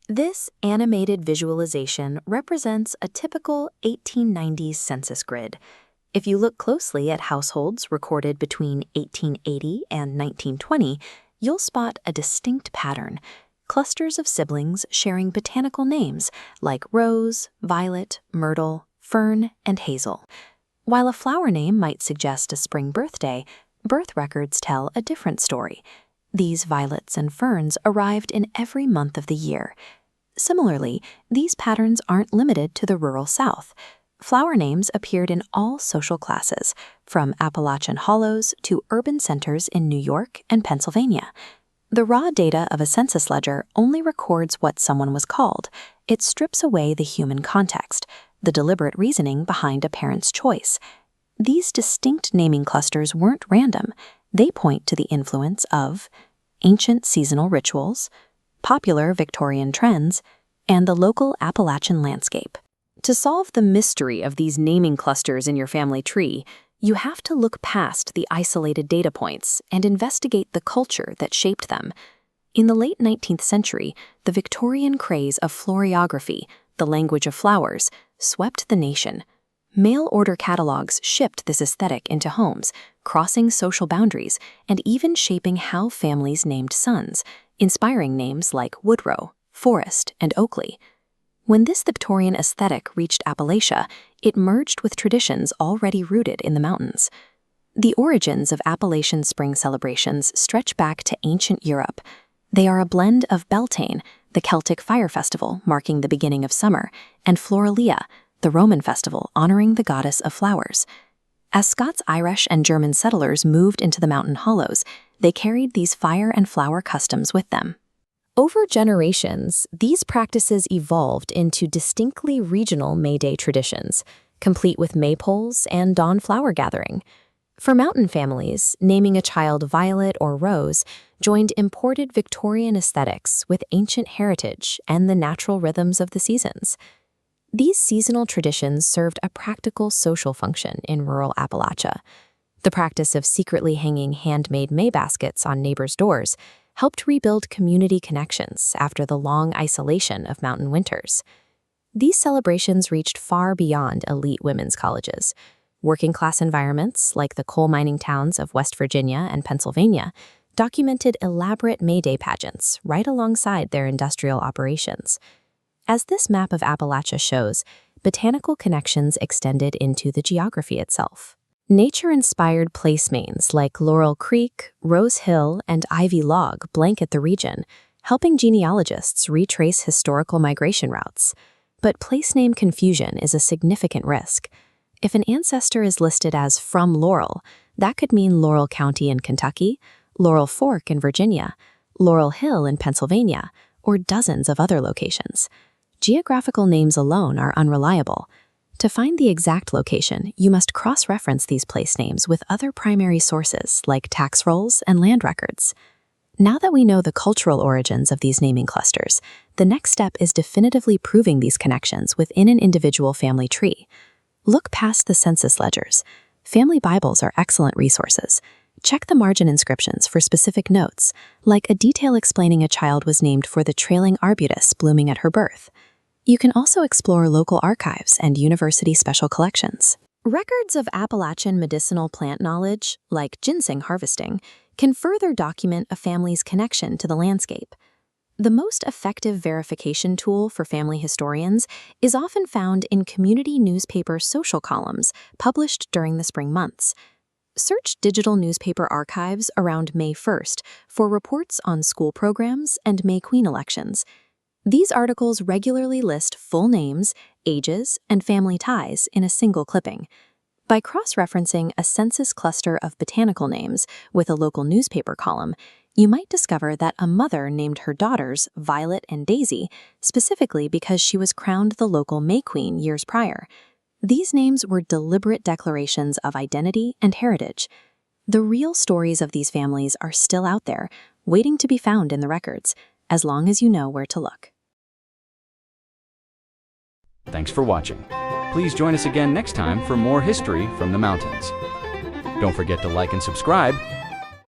This animated visualization represents a typical 1890s census grid. If you look closely at households recorded between 1880 and 1920, you'll spot a distinct pattern: clusters of siblings sharing botanical names like Rose, Violet, Myrtle, Fern, and Hazel. While a flower name might suggest a spring birthday, birth records tell a different story. These violets and ferns arrived in every month of the year. Similarly, these patterns aren't limited to the rural South. Flower names appeared in all social classes, from Appalachian hollows to urban centers in New York and Pennsylvania. The raw data of a census ledger only records what someone was called. It strips away the human context, the deliberate reasoning behind a parent's choice. These distinct naming clusters weren't random. They point to the influence of ancient seasonal rituals, popular Victorian trends, and the local Appalachian landscape. To solve the mystery of these naming clusters in your family tree, you have to look past the isolated data points and investigate the culture that shaped them. In the late 19th century, the Victorian craze of floriography, the language of flowers, swept the nation. Mail-order catalogs shipped this aesthetic into homes, crossing social boundaries and even shaping how families named sons, inspiring names like Woodrow, Forrest, and Oakley. When this Victorian aesthetic reached Appalachia, it merged with traditions already rooted in the mountains. The origins of Appalachian spring celebrations stretch back to ancient Europe. They are a blend of Beltane, the Celtic fire festival marking the beginning of summer, and Florilia, the Roman festival honoring the goddess of flowers. As Scots, Irish, and German settlers moved into the mountain hollows, they carried these fire and flower customs with them. Over generations, these practices evolved into distinctly regional May Day traditions, complete with maypoles and dawn flower gathering. For mountain families, naming a child Violet or Rose joined imported Victorian aesthetics with ancient heritage and the natural rhythms of the seasons. These seasonal traditions served a practical social function in rural Appalachia. The practice of secretly hanging handmade May baskets on neighbors' doors helped rebuild community connections after the long isolation of mountain winters. These celebrations reached far beyond elite women's colleges. Working-class environments, like the coal mining towns of West Virginia and Pennsylvania, documented elaborate May Day pageants right alongside their industrial operations. As this map of Appalachia shows, botanical connections extended into the geography itself. Nature-inspired place names like Laurel Creek, Rose Hill, and Ivy Log blanket the region, helping genealogists retrace historical migration routes. But place name confusion is a significant risk. If an ancestor is listed as from Laurel, that could mean Laurel County in Kentucky, Laurel Fork in Virginia, Laurel Hill in Pennsylvania, or dozens of other locations. Geographical names alone are unreliable. To find the exact location, you must cross-reference these place names with other primary sources like tax rolls and land records. Now that we know the cultural origins of these naming clusters, the next step is definitively proving these connections within an individual family tree. Look past the census ledgers. Family Bibles are excellent resources. Check the margin inscriptions for specific notes, like a detail explaining a child was named for the trailing arbutus blooming at her birth. You can also explore local archives and university special collections. Records of Appalachian medicinal plant knowledge, like ginseng harvesting, can further document a family's connection to the landscape. The most effective verification tool for family historians is often found in community newspaper social columns published during the spring months. Search digital newspaper archives around May 1st for reports on school programs and May Queen elections. These articles regularly list full names, ages, and family ties in a single clipping. By cross-referencing a census cluster of botanical names with a local newspaper column, you might discover that a mother named her daughters Violet and Daisy specifically because she was crowned the local May Queen years prior. These names were deliberate declarations of identity and heritage. The real stories of these families are still out there, waiting to be found in the records, as long as you know where to look. Thanks for watching. Please join us again next time for more history from the mountains. Don't forget to like and subscribe,